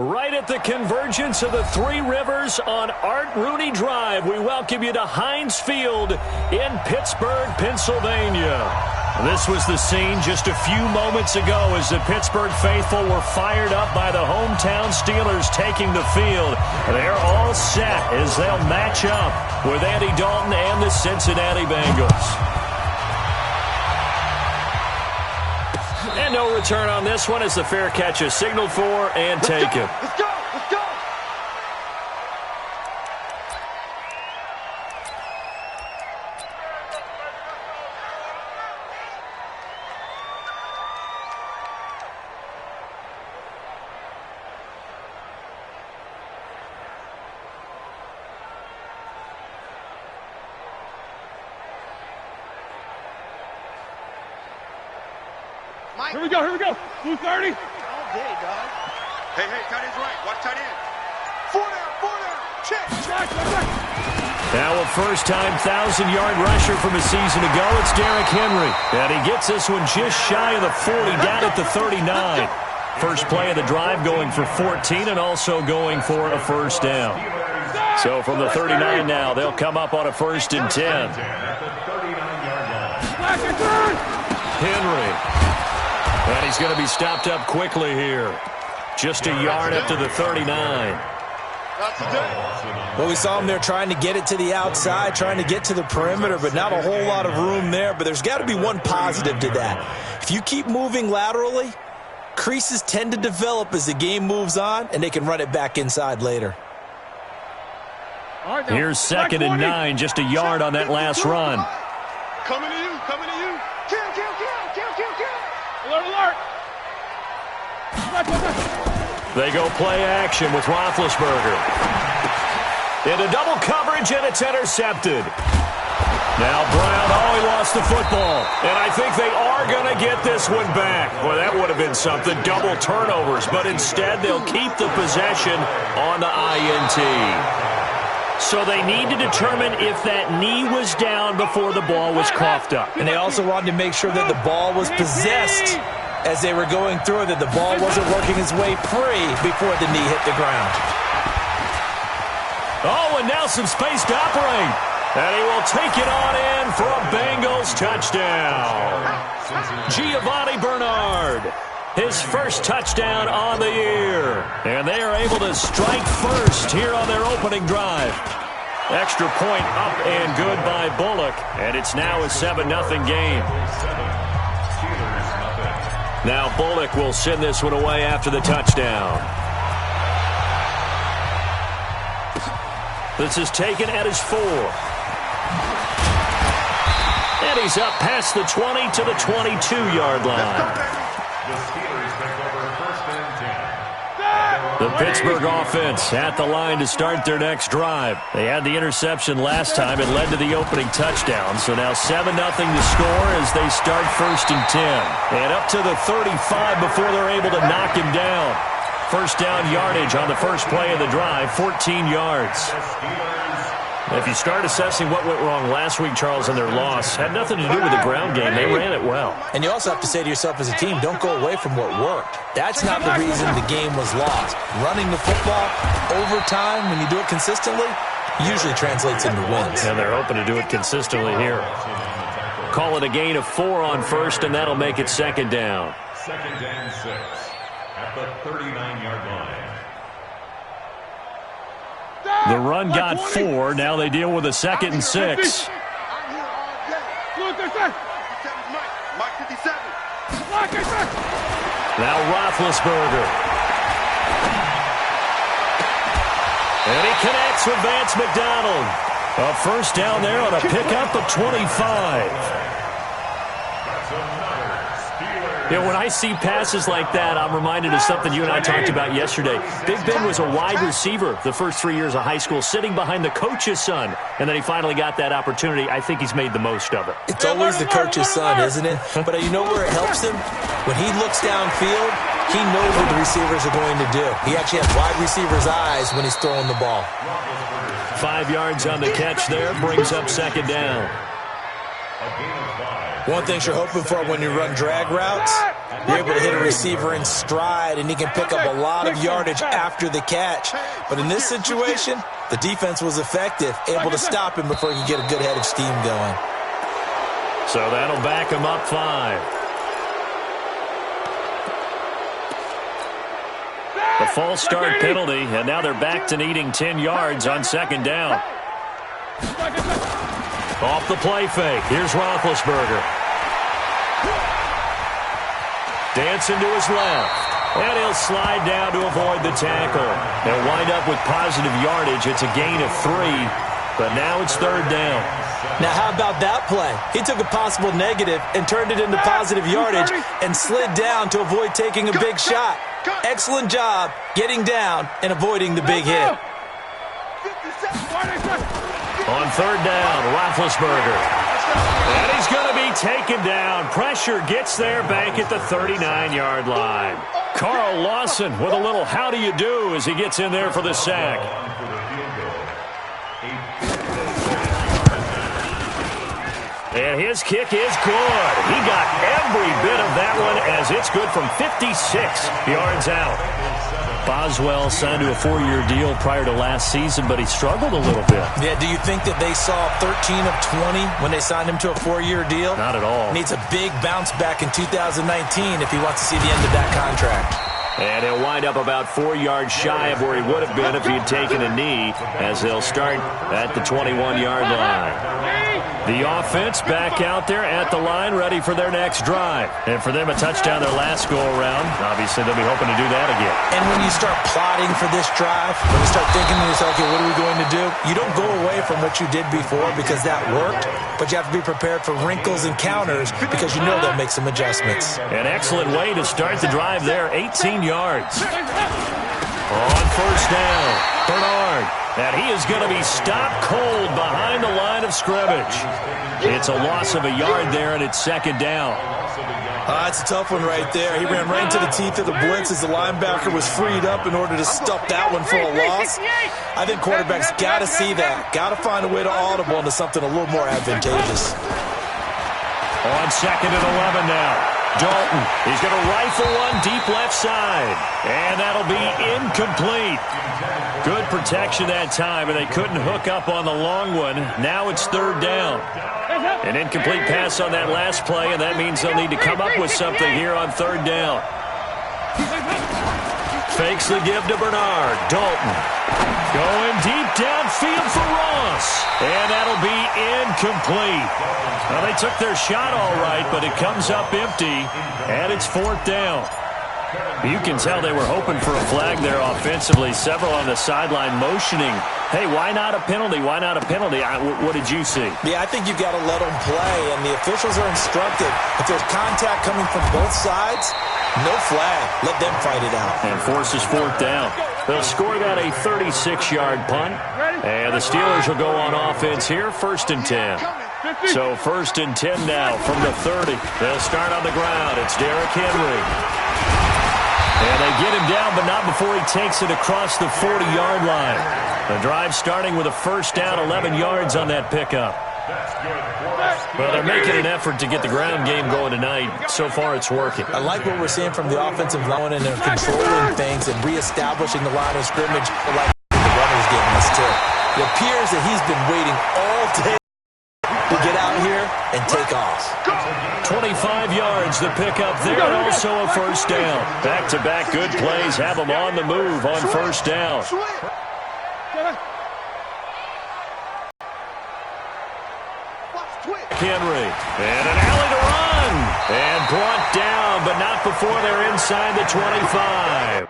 Right at the convergence of the Three Rivers on Art Rooney Drive, we welcome you to Heinz Field in Pittsburgh, Pennsylvania. This was the scene just a few moments ago as the Pittsburgh faithful were fired up by the hometown Steelers taking the field. They're all set as they'll match up with Andy Dalton and the Cincinnati Bengals. And no return on this one as the fair catch is signaled for and taken. Let's go! Let's go! Here we go, here we go. 230. All day, dog. Hey, tight end's right. Watch tight end. Four down. Check. Now a first-time 1,000-yard rusher from a season ago, it's Derrick Henry. And he gets this one just shy of the 40, down at the 39. First play of the drive going for 14 and also going for a first down. So from the 39 now, they'll come up on a 1st and 10. Henry. And he's going to be stopped up quickly here. Just a yard up to the 39. Well, we saw him there trying to get it to the outside, trying to get to the perimeter, but not a whole lot of room there. But there's got to be one positive to that. If you keep moving laterally, creases tend to develop as the game moves on, and they can run it back inside later. Here's 2nd and 9, just a yard on that last run. Coming to you. Kill. Alert. They go play action with Roethlisberger. Into double coverage, and it's intercepted. Now Brown, he lost the football. And I think they are going to get this one back. Well, that would have been something, double turnovers. But instead, they'll keep the possession on the INT. So they need to determine if that knee was down before the ball was coughed up. And they also wanted to make sure that the ball was possessed as they were going through, that the ball wasn't working its way free before the knee hit the ground. Oh, and now some space to operate. And he will take it on in for a Bengals touchdown. Giovanni Bernard, his first touchdown on the year. And they are able to strike first here on their opening drive. Extra point up and good by Bullock. And it's now a 7-0 game. Now Bullock will send this one away after the touchdown. This is taken at his 4. And he's up past the 20 to the 22-yard line. The Pittsburgh offense at the line to start their next drive. They had the interception last time. It led to the opening touchdown. So now 7-0 to score as they start 1st and 10. And up to the 35 before they're able to knock him down. First down yardage on the first play of the drive, 14 yards. If you start assessing what went wrong last week, Charles, in their loss, had nothing to do with the ground game. They ran it well. And you also have to say to yourself as a team, don't go away from what worked. That's not the reason the game was lost. Running the football over time, when you do it consistently, usually translates into wins. And they're hoping to do it consistently here. Call it a gain of 4 on 1st, and that'll make it 2nd down. 2nd and 6 at the 39-yard line. The run got 4. Now they deal with a 2nd and 6. Mike 57. Now Roethlisberger. And he connects with Vance McDonald. A first down there on a pickup of 25. You know, when I see passes like that, I'm reminded of something you and I talked about yesterday. Big Ben was a wide receiver the first 3 years of high school, sitting behind the coach's son, and then he finally got that opportunity. I think he's made the most of it. It's always the coach's son, isn't it? But you know where it helps him? When he looks downfield, he knows what the receivers are going to do. He actually has wide receiver's eyes when he's throwing the ball. 5 yards on the catch there, brings up 2nd down. One thing you're hoping for when you run drag routes You're able to hit a receiver in stride, and he can pick up a lot of yardage after the catch. But in this situation, the defense was effective, able to stop him before he could get a good head of steam going. So that'll back him up 5. The false start penalty, and now they're back to needing 10 yards on second down. Off the play fake. Here's Roethlisberger. Dancing to his left. And he'll slide down to avoid the tackle. They'll wind up with positive yardage. It's a gain of 3, but now it's third down. Now, how about that play? He took a possible negative and turned it into positive yardage and slid down to avoid taking a big shot. Excellent job getting down and avoiding the big hit. On third down, Roethlisberger. And he's going to be taken down. Pressure gets there back at the 39-yard line. Carl Lawson with a little how do you do as he gets in there for the sack. And his kick is good. He got every bit of that one as it's good from 56 yards out. Boswell signed to a 4-year deal prior to last season, but he struggled a little bit. Yeah, do you think that they saw 13 of 20 when they signed him to a 4-year deal? Not at all. Needs a big bounce back in 2019 if he wants to see the end of that contract. And he'll wind up about 4 yards shy of where he would have been if he had taken a knee, as they'll start at the 21-yard line. The offense back out there at the line, ready for their next drive. And for them, a touchdown their last go-around. Obviously, they'll be hoping to do that again. And when you start plotting for this drive, when you start thinking to yourself, okay, what are we going to do? You don't go away from what you did before because that worked, but you have to be prepared for wrinkles and counters because you know they'll make some adjustments. An excellent way to start the drive there, 18 yards. On first down, Bernard. And he is going to be stopped cold behind the line of scrimmage. It's a loss of a yard there, and it's second down. That's a tough one right there. He ran right into the teeth of the blitz as the linebacker was freed up in order to stuff that one for a loss. I think quarterbacks got to see that. Got to find a way to audible into something a little more advantageous. On second and 11 now. Dalton, he's going to rifle one deep left side. And that'll be incomplete. Good protection that time, and they couldn't hook up on the long one. Now it's third down. An incomplete pass on that last play, and that means they'll need to come up with something here on third down. Fakes the give to Bernard. Dalton going deep downfield for Ross. And that'll be incomplete. Well, they took their shot all right, but it comes up empty, and it's fourth down. You can tell they were hoping for a flag there offensively. Several on the sideline motioning, hey, why not a penalty? Why not a penalty? What did you see? Yeah, I think you've got to let them play, and the officials are instructed. If there's contact coming from both sides, no flag. Let them fight it out. And forces fourth down. They'll score that a 36-yard punt. And the Steelers will go on offense here, first and 10. So first and 10 now from the 30. They'll start on the ground. It's Derrick Henry. And they get him down, but not before he takes it across the 40-yard line. The drive starting with a first down, 11 yards on that pickup. Well, they're making an effort to get the ground game going tonight. So far, it's working. I like what we're seeing from the offensive line, and they're controlling things and reestablishing the line of scrimmage like the runner's giving us, too. It appears that he's been waiting all day to get out here and take off. 25 yards the pickup there, and also a first down. Back-to-back good plays have them on the move on first down. Henry, and an alley to run, and brought down, but not before they're inside the 25.